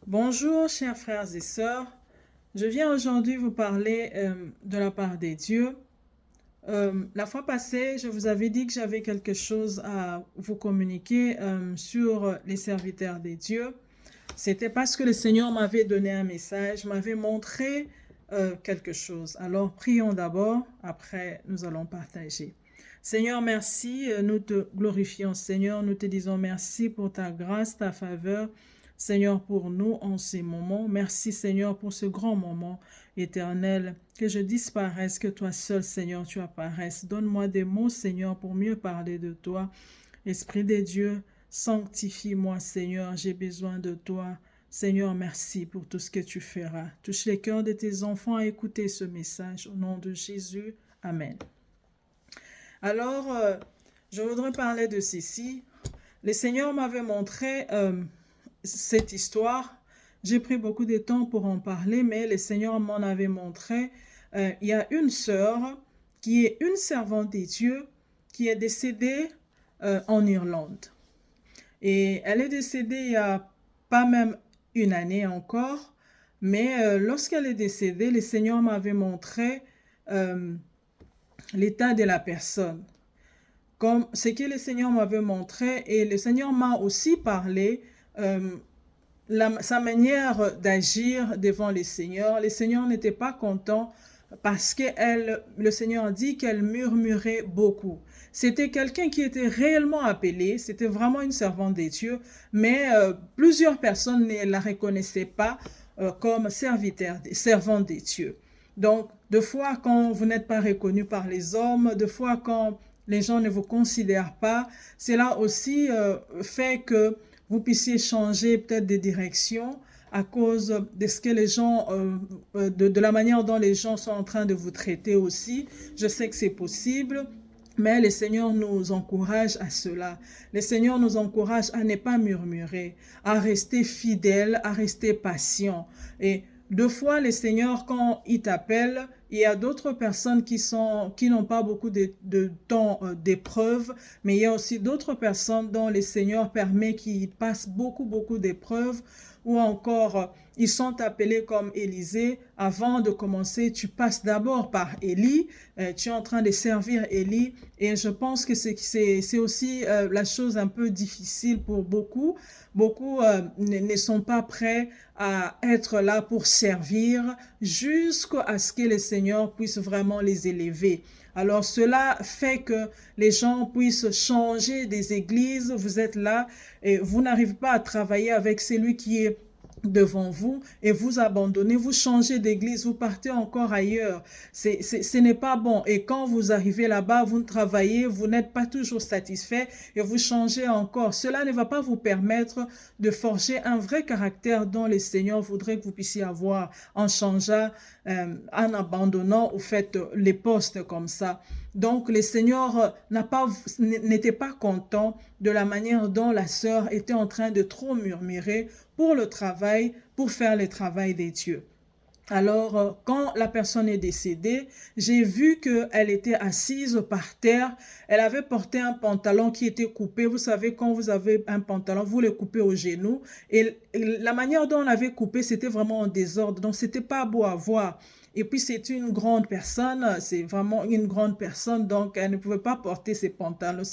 Bonjour, chers frères et sœurs. Je viens aujourd'hui vous parler de la part des dieux. La fois passée, je vous avais dit que j'avais quelque chose à vous communiquer sur les serviteurs des dieux. C'était parce que le Seigneur m'avait donné un message, m'avait montré quelque chose. Alors, prions d'abord, après nous allons partager. Seigneur, merci, nous te glorifions. Seigneur, nous te disons merci pour ta grâce, ta faveur. Seigneur, pour nous en ces moments. Merci, Seigneur, pour ce grand moment éternel. Que je disparaisse, que toi seul, Seigneur, tu apparaisses. Donne-moi des mots, Seigneur, pour mieux parler de toi. Esprit des dieux, sanctifie-moi, Seigneur, j'ai besoin de toi. Seigneur, merci pour tout ce que tu feras. Touche les cœurs de tes enfants à écouter ce message. Au nom de Jésus, Amen. Alors, je voudrais parler de ceci. Le Seigneur m'avait montré cette histoire. J'ai pris beaucoup de temps pour en parler, mais le Seigneur m'en avait montré. Il y a une sœur qui est une servante des dieux qui est décédée en Irlande. Et elle est décédée il n'y a pas même une année encore, mais lorsqu'elle est décédée, le Seigneur m'avait montré l'état de la personne, comme ce que le Seigneur m'avait montré, et le Seigneur m'a aussi parlé sa manière d'agir devant le Seigneur. Le Seigneur n'était pas content parce que le Seigneur dit qu'elle murmurait beaucoup. C'était quelqu'un qui était réellement appelé, c'était vraiment une servante des dieux, mais plusieurs personnes ne la reconnaissaient pas comme servante des dieux. Donc, deux fois quand vous n'êtes pas reconnu par les hommes, deux fois quand les gens ne vous considèrent pas, cela aussi fait que vous puissiez changer peut-être de direction à cause de ce que les gens, de la manière dont les gens sont en train de vous traiter aussi. Je sais que c'est possible, mais le Seigneur nous encourage à cela. Le Seigneur nous encourage à ne pas murmurer, à rester fidèle, à rester patient. Et deux fois, le Seigneur, quand il t'appelle, il y a d'autres personnes qui n'ont pas beaucoup de temps d'épreuves, mais il y a aussi d'autres personnes dont le Seigneur permet qu'ils passent beaucoup d'épreuves, ou encore ils sont appelés comme Élisée. Avant de commencer, tu passes d'abord par Élie, tu es en train de servir Élie, et je pense que c'est aussi la chose un peu difficile pour beaucoup. Beaucoup ne sont pas prêts à être là pour servir jusqu'à ce que le Seigneur puisse vraiment les élever. Alors cela fait que les gens puissent changer des églises. Vous êtes là et vous n'arrivez pas à travailler avec celui qui est devant vous et vous abandonnez, vous changez d'église, vous partez encore ailleurs. Ce n'est pas bon. Et quand vous arrivez là-bas, vous travaillez, vous n'êtes pas toujours satisfait et vous changez encore. Cela ne va pas vous permettre de forger un vrai caractère dont le Seigneur voudrait que vous puissiez avoir en changeant, en abandonnant ou faites les postes comme ça. Donc le Seigneur n'était pas content de la manière dont la sœur était en train de trop murmurer pour le travail, pour faire le travail des dieux. Alors, quand la personne est décédée, j'ai vu qu'elle était assise par terre. Elle avait porté un pantalon qui était coupé. Vous savez, quand vous avez un pantalon, vous le coupez au genou. Et la manière dont on l'avait coupé, c'était vraiment en désordre. Donc, c'était pas beau à voir. Et puis, c'est une grande personne. C'est vraiment une grande personne. Donc, elle ne pouvait pas porter ses pantalons,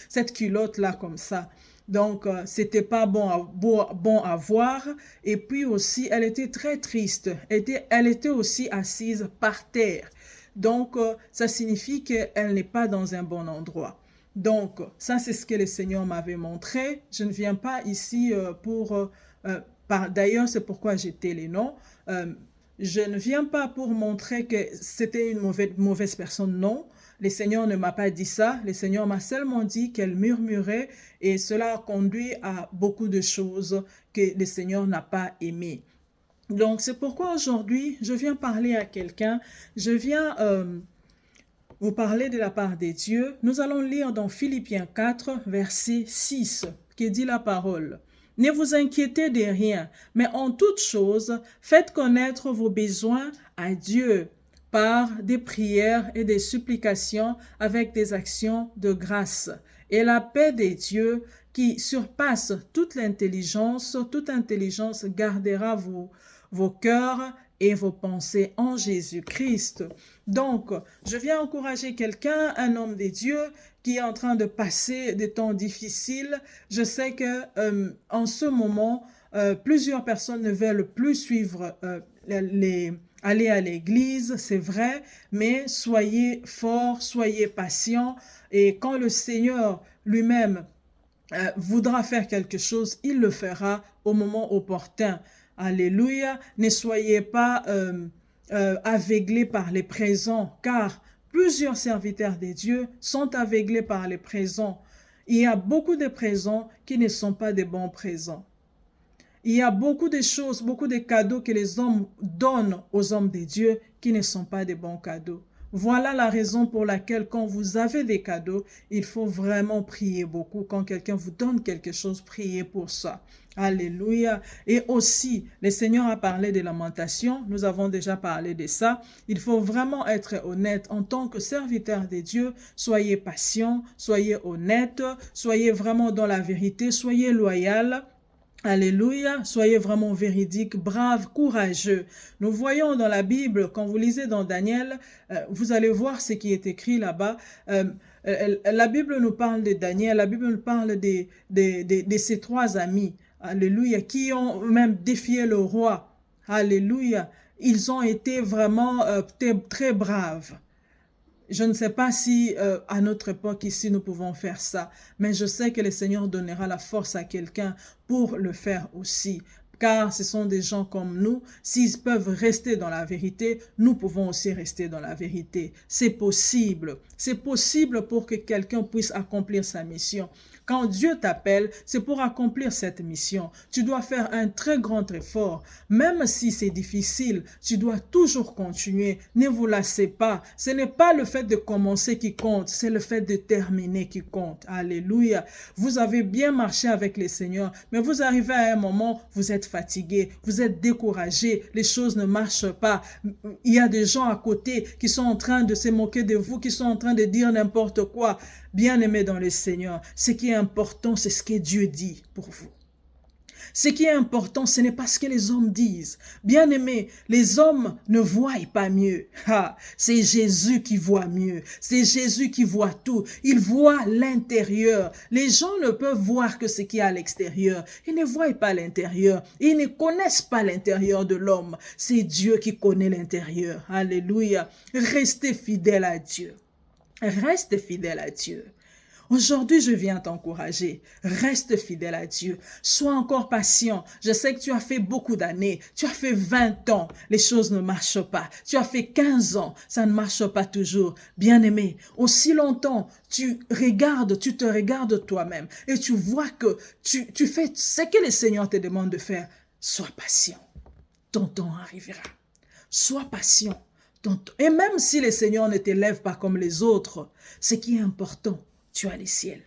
cette culotte-là comme ça. Donc, c'était pas bon à voir. Et puis aussi, elle était très triste. Elle était aussi assise par terre. Donc, ça signifie qu'elle n'est pas dans un bon endroit. Donc, ça, c'est ce que le Seigneur m'avait montré. Je ne viens pas ici d'ailleurs, c'est pourquoi j'étais les noms. Je ne viens pas pour montrer que c'était une mauvaise personne, non. Le Seigneur ne m'a pas dit ça. Le Seigneur m'a seulement dit qu'elle murmurait et cela a conduit à beaucoup de choses que le Seigneur n'a pas aimées. Donc, c'est pourquoi aujourd'hui, je viens parler à quelqu'un. Je viens vous parler de la part des dieux. Nous allons lire dans Philippiens 4, verset 6, qui dit la parole. Ne vous inquiétez de rien, mais en toute chose, faites connaître vos besoins à Dieu par des prières et des supplications avec des actions de grâce. Et la paix des dieux, qui surpasse toute intelligence gardera vos cœurs et vos pensées en Jésus-Christ. Donc, je viens encourager quelqu'un, un homme de Dieu, qui est en train de passer des temps difficiles. Je sais que en ce moment, plusieurs personnes ne veulent plus suivre aller à l'église, c'est vrai, mais soyez forts, soyez patients, et quand le Seigneur lui-même voudra faire quelque chose, il le fera au moment opportun. Alléluia. Ne soyez pas aveuglés par les présents, car plusieurs serviteurs de Dieu sont aveuglés par les présents. Il y a beaucoup de présents qui ne sont pas des bons présents. Il y a beaucoup de choses, beaucoup de cadeaux que les hommes donnent aux hommes de Dieu qui ne sont pas des bons cadeaux. Voilà la raison pour laquelle quand vous avez des cadeaux, il faut vraiment prier beaucoup. Quand quelqu'un vous donne quelque chose, priez pour ça. Alléluia. Et aussi, le Seigneur a parlé des lamentations. Nous avons déjà parlé de ça. Il faut vraiment être honnête en tant que serviteur de Dieu. Soyez patient, soyez honnête, soyez vraiment dans la vérité, soyez loyal. Alléluia, soyez vraiment véridique, brave, courageux. Nous voyons dans la Bible, quand vous lisez dans Daniel, vous allez voir ce qui est écrit là-bas. La Bible nous parle de Daniel, la Bible nous parle de ses trois amis, alléluia, qui ont même défié le roi. Alléluia, ils ont été vraiment très braves. Je ne sais pas si à notre époque ici nous pouvons faire ça, mais je sais que le Seigneur donnera la force à quelqu'un pour le faire aussi. Car ce sont des gens comme nous, s'ils peuvent rester dans la vérité, nous pouvons aussi rester dans la vérité. C'est possible pour que quelqu'un puisse accomplir sa mission. Quand Dieu t'appelle, c'est pour accomplir cette mission. Tu dois faire un très grand effort. Même si c'est difficile, tu dois toujours continuer. Ne vous lassez pas. Ce n'est pas le fait de commencer qui compte, c'est le fait de terminer qui compte. Alléluia. Vous avez bien marché avec le Seigneur, mais vous arrivez à un moment, vous êtes fatigué, vous êtes découragé, les choses ne marchent pas. Il y a des gens à côté qui sont en train de se moquer de vous, qui sont en train de dire n'importe quoi. Bien-aimés dans le Seigneur, ce qui est important, c'est ce que Dieu dit pour vous. Ce qui est important, ce n'est pas ce que les hommes disent. Bien-aimés, les hommes ne voient pas mieux. C'est Jésus qui voit mieux. C'est Jésus qui voit tout. Il voit l'intérieur. Les gens ne peuvent voir que ce qu'il y a à l'extérieur. Ils ne voient pas l'intérieur. Ils ne connaissent pas l'intérieur de l'homme. C'est Dieu qui connaît l'intérieur. Alléluia. Restez fidèles à Dieu. Reste fidèle à Dieu. Aujourd'hui, je viens t'encourager. Reste fidèle à Dieu. Sois encore patient. Je sais que tu as fait beaucoup d'années. Tu as fait 20 ans. Les choses ne marchent pas. Tu as fait 15 ans. Ça ne marche pas toujours. Bien-aimé, aussi longtemps, tu te regardes toi-même et tu vois que tu fais ce que le Seigneur te demande de faire. Sois patient. Ton temps arrivera. Sois patient. Et même si le Seigneur ne t'élève pas comme les autres, ce qui est important, tu as le ciel.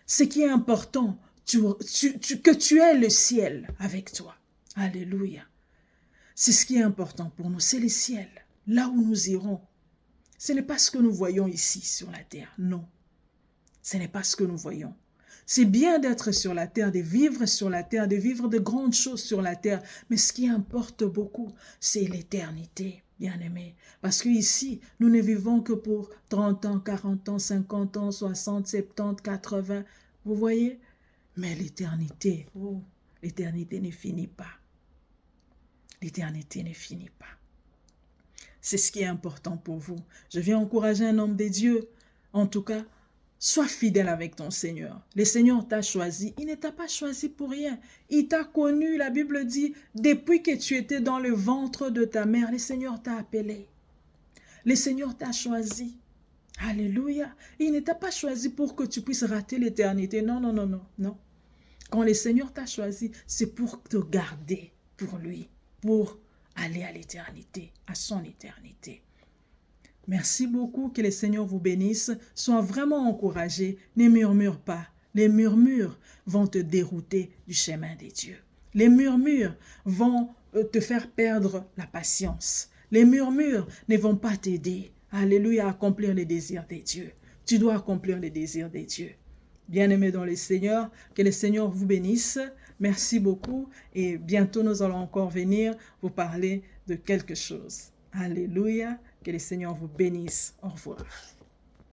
Ce qui est important, que tu aies le ciel avec toi. Alléluia. C'est ce qui est important pour nous, c'est le ciel. Là où nous irons. Ce n'est pas ce que nous voyons ici sur la terre, non. Ce n'est pas ce que nous voyons. C'est bien d'être sur la terre, de vivre sur la terre, de vivre de grandes choses sur la terre. Mais ce qui importe beaucoup, c'est l'éternité. Bien-aimés, parce qu'ici, nous ne vivons que pour 30 ans, 40 ans, 50 ans, 60, 70, 80, vous voyez? Mais l'éternité, l'éternité ne finit pas. L'éternité ne finit pas. C'est ce qui est important pour vous. Je viens encourager un homme de Dieu. En tout cas, sois fidèle avec ton Seigneur. Le Seigneur t'a choisi. Il ne t'a pas choisi pour rien. Il t'a connu, la Bible dit, depuis que tu étais dans le ventre de ta mère, le Seigneur t'a appelé. Le Seigneur t'a choisi. Alléluia. Il ne t'a pas choisi pour que tu puisses rater l'éternité. Non, non, non, non, non. Quand le Seigneur t'a choisi, c'est pour te garder pour lui, pour aller à l'éternité, à son éternité. Merci beaucoup, que le Seigneur vous bénisse. Sois vraiment encouragé. Ne murmure pas. Les murmures vont te dérouter du chemin des dieux. Les murmures vont te faire perdre la patience. Les murmures ne vont pas t'aider, alléluia, à accomplir les désirs des dieux. Tu dois accomplir les désirs des dieux. bien-aimés dans le Seigneur. Que le Seigneur vous bénisse. Merci beaucoup et bientôt nous allons encore venir vous parler de quelque chose. Alléluia. Que le Seigneur vous bénisse. Au revoir.